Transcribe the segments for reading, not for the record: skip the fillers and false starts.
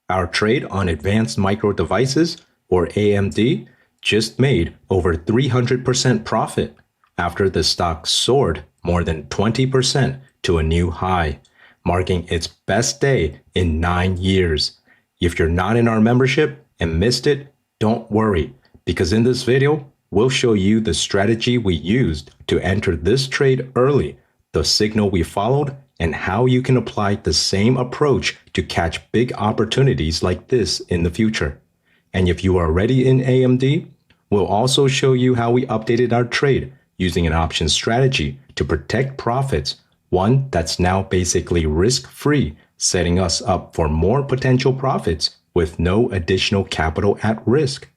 Our trade on Advanced Micro Devices, or AMD, just made over 300% profit after the stock soared more than 20% to a new high, marking its best day in 9 years. If you're not in our membership and missed it, don't worry, because in this video, we'll show you the strategy we used to enter this trade early, the signal we followed, and how you can apply the same approach to catch big opportunities like this in the future. And if you are already in AMD, we'll also show you how we updated our trade using an option strategy to protect profits, one that's now basically risk-free, setting us up for more potential profits with no additional capital at risk.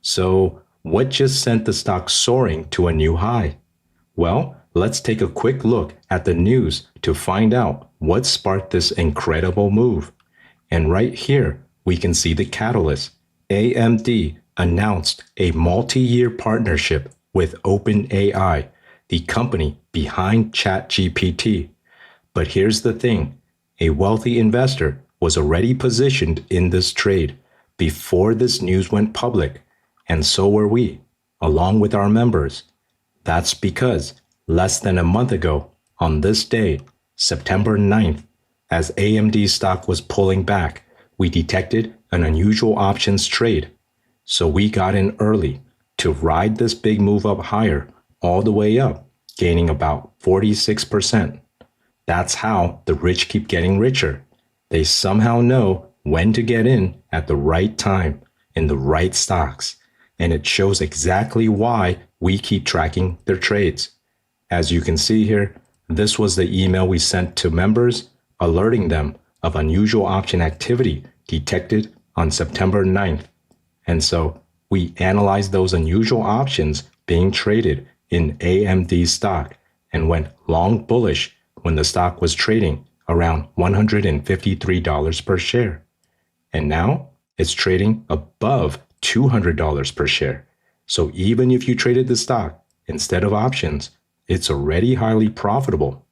So, what just sent the stock soaring to a new high? Well, let's take a quick look at the news to find out what sparked this incredible move. And right here, we can see the catalyst. AMD announced a multi-year partnership with OpenAI, the company behind ChatGPT. But here's the thing, a wealthy investor was already positioned in this trade before this news went public, and so were we, along with our members. That's because less than a month ago, on this day, September 9th, as AMD stock was pulling back, we detected an unusual options trade. So we got in early to ride this big move up higher, all the way up, gaining about 46%. That's how the rich keep getting richer. They somehow know when to get in at the right time, in the right stocks. And it shows exactly why we keep tracking their trades. As you can see here, this was the email we sent to members, alerting them of unusual option activity detected on September 9th. And so we analyzed those unusual options being traded in AMD stock and went long bullish when the stock was trading around $153 per share. And now it's trading above $200 per share. So even if you traded the stock instead of options, it's already highly profitable.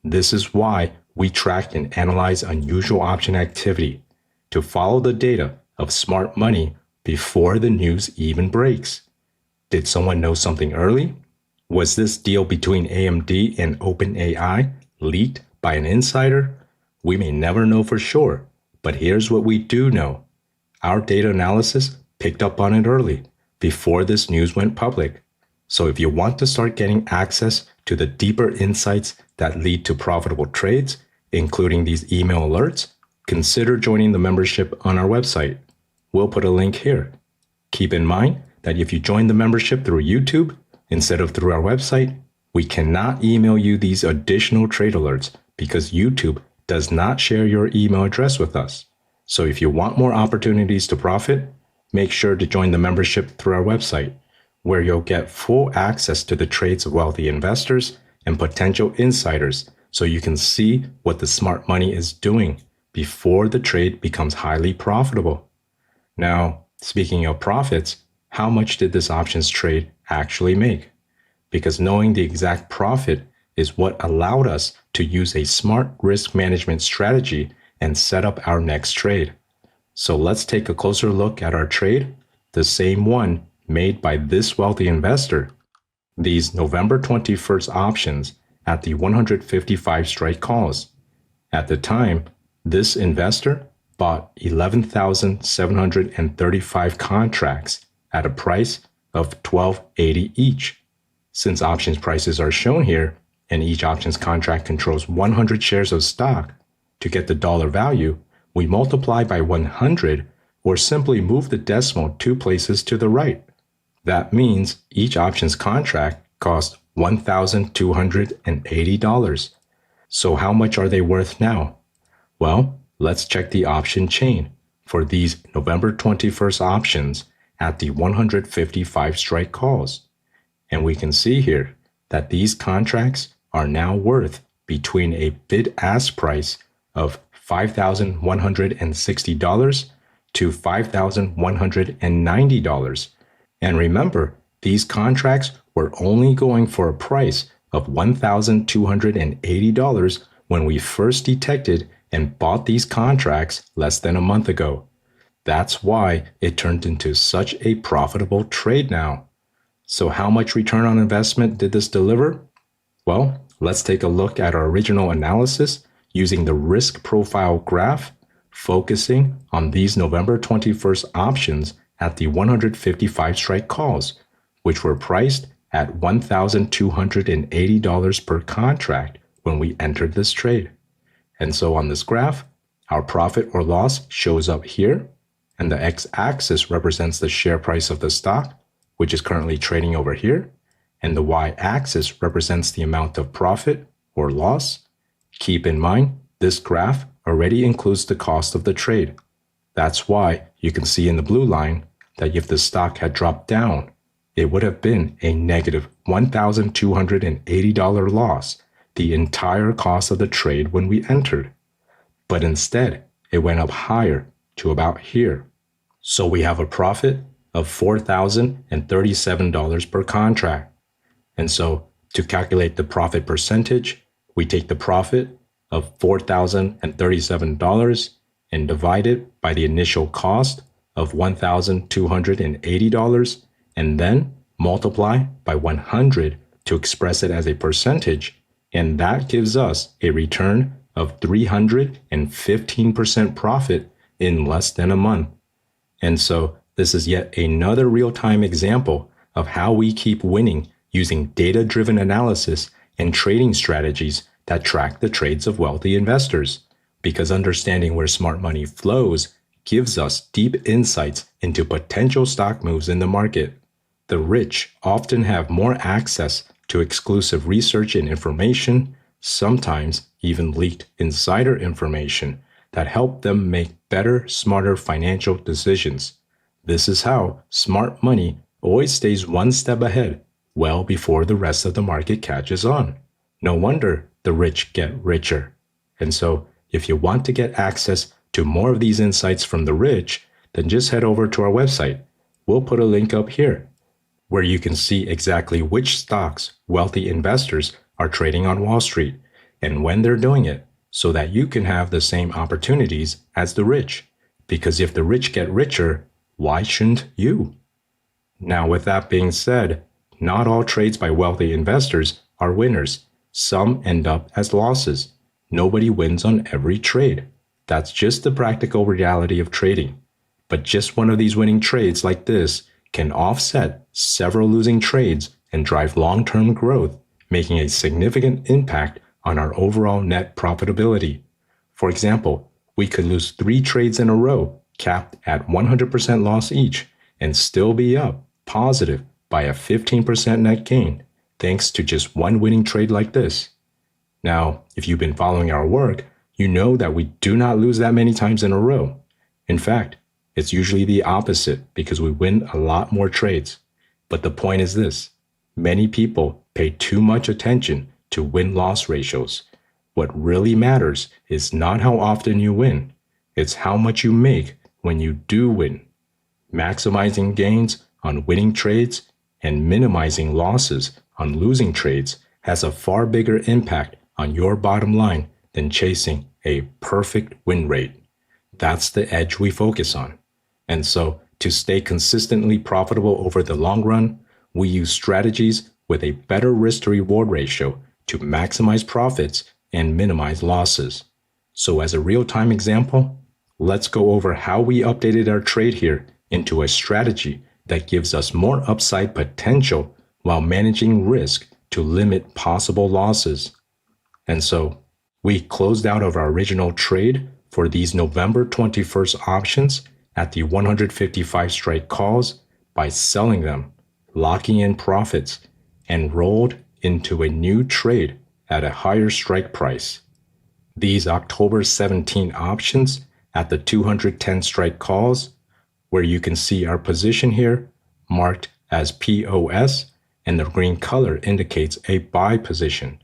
This is why we track and analyze unusual option activity to follow the data of smart money before the news even breaks. Did someone know something early? Was this deal between AMD and OpenAI leaked by an insider? We may never know for sure, but here's what we do know. Our data analysis picked up on it early, before this news went public. So if you want to start getting access to the deeper insights that lead to profitable trades, including these email alerts, consider joining the membership on our website. We'll put a link here. Keep in mind that if you join the membership through YouTube instead of through our website, we cannot email you these additional trade alerts because YouTube does not share your email address with us. So if you want more opportunities to profit, make sure to join the membership through our website, where you'll get full access to the trades of wealthy investors and potential insiders so you can see what the smart money is doing before the trade becomes highly profitable. Now, speaking of profits, how much did this options trade actually make? Because knowing the exact profit is what allowed us to use a smart risk management strategy and set up our next trade. So let's take a closer look at our trade, the same one made by this wealthy investor. These November 21st options at the 155 strike calls. At the time, this investor bought 11,735 contracts at a price of $12.80 each. Since options prices are shown here, and each options contract controls 100 shares of stock, to get the dollar value, we multiply by 100 or simply move the decimal 2 places to the right. That means each options contract cost $1,280. So how much are they worth now? Well, let's check the option chain for these November 21st options at the 155 strike calls. And we can see here that these contracts are now worth between a bid-ask price of $5,160 to $5,190. And remember, these contracts were only going for a price of $1,280 when we first detected and bought these contracts less than a month ago. That's why it turned into such a profitable trade now. So how much return on investment did this deliver? Well, let's take a look at our original analysis using the risk profile graph, focusing on these November 21st options at the 155 strike calls, which were priced at $1,280 per contract when we entered this trade. And so on this graph, our profit or loss shows up here, and the x-axis represents the share price of the stock, which is currently trading over here, and the y-axis represents the amount of profit or loss. Keep in mind, this graph already includes the cost of the trade. That's why you can see in the blue line that if the stock had dropped down, it would have been a negative $1,280 loss, the entire cost of the trade when we entered. But instead, it went up higher to about here. So we have a profit of $4,037 per contract. And so to calculate the profit percentage, we take the profit of $4,037 and divide it by the initial cost of $1,280 and then multiply by 100 to express it as a percentage. And that gives us a return of 315% profit in less than a month. And so this is yet another real-time example of how we keep winning using data-driven analysis and trading strategies that track the trades of wealthy investors, because understanding where smart money flows gives us deep insights into potential stock moves in the market. The rich often have more access to exclusive research and information, sometimes even leaked insider information that help them make better, smarter financial decisions. This is how smart money always stays one step ahead, well before the rest of the market catches on. No wonder the rich get richer. And so, if you want to get access to more of these insights from the rich, then just head over to our website. We'll put a link up here where you can see exactly which stocks wealthy investors are trading on Wall Street and when they're doing it, so that you can have the same opportunities as the rich. Because if the rich get richer, why shouldn't you? Now, with that being said, not all trades by wealthy investors are winners. Some end up as losses. Nobody wins on every trade. That's just the practical reality of trading. But just one of these winning trades like this can offset several losing trades and drive long-term growth, making a significant impact on our overall net profitability. For example, we could lose 3 trades in a row, capped at 100% loss each, and still be up positive by a 15% net gain, thanks to just one winning trade like this. Now, if you've been following our work, you know that we do not lose that many times in a row. In fact, it's usually the opposite because we win a lot more trades. But the point is this: many people pay too much attention to win-loss ratios. What really matters is not how often you win, it's how much you make when you do win. Maximizing gains on winning trades and minimizing losses on losing trades has a far bigger impact on your bottom line than chasing a perfect win rate. That's the edge we focus on. And so, to stay consistently profitable over the long run, we use strategies with a better risk to reward ratio to maximize profits and minimize losses. So as a real-time example, let's go over how we updated our trade here into a strategy that gives us more upside potential while managing risk to limit possible losses. And so, we closed out of our original trade for these November 21st options at the 155 strike calls by selling them, locking in profits, and rolled into a new trade at a higher strike price. These October 17 options at the 210 strike calls, where you can see our position here marked as POS, and the green color indicates a buy position.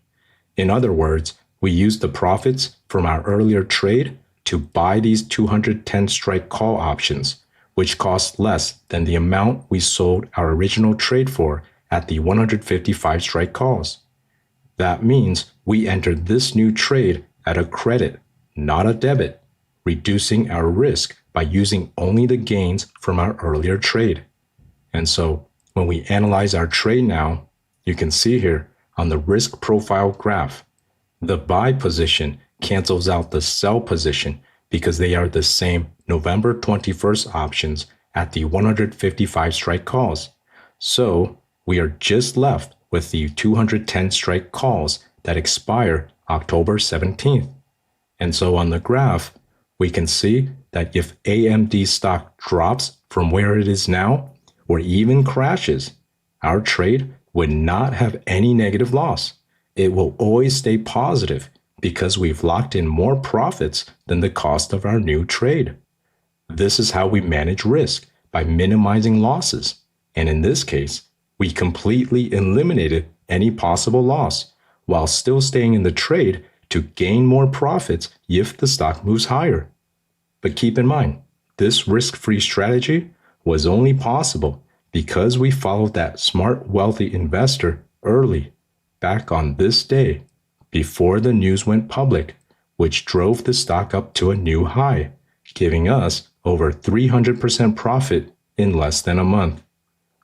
In other words, we used the profits from our earlier trade to buy these 210 strike call options, which cost less than the amount we sold our original trade for at the 155 strike calls. That means we entered this new trade at a credit, not a debit, reducing our risk by using only the gains from our earlier trade. And so when we analyze our trade now, you can see here on the risk profile graph, the buy position cancels out the sell position because they are the same November 21st options at the 155 strike calls. So we are just left with the 210 strike calls that expire October 17th. And so on the graph, we can see that if AMD stock drops from where it is now, or even crashes, our trade would not have any negative loss. It will always stay positive because we've locked in more profits than the cost of our new trade. This is how we manage risk, by minimizing losses. And in this case, we completely eliminated any possible loss while still staying in the trade to gain more profits if the stock moves higher. But keep in mind, this risk-free strategy was only possible because we followed that smart, wealthy investor early, back on this day, before the news went public, which drove the stock up to a new high, giving us over 300% profit in less than a month.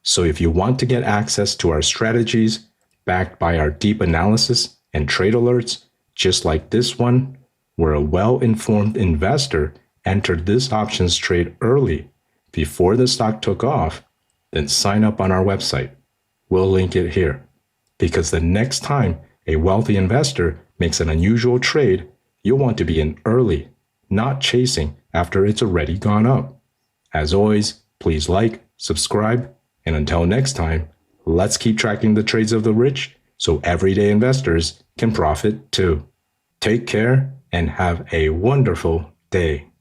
So if you want to get access to our strategies, backed by our deep analysis and trade alerts, just like this one, where a well-informed investor entered this options trade early, before the stock took off, then sign up on our website. We'll link it here. Because the next time a wealthy investor makes an unusual trade, you'll want to be in early, not chasing after it's already gone up. As always, please like, subscribe, and until next time, let's keep tracking the trades of the rich so everyday investors can profit too. Take care and have a wonderful day.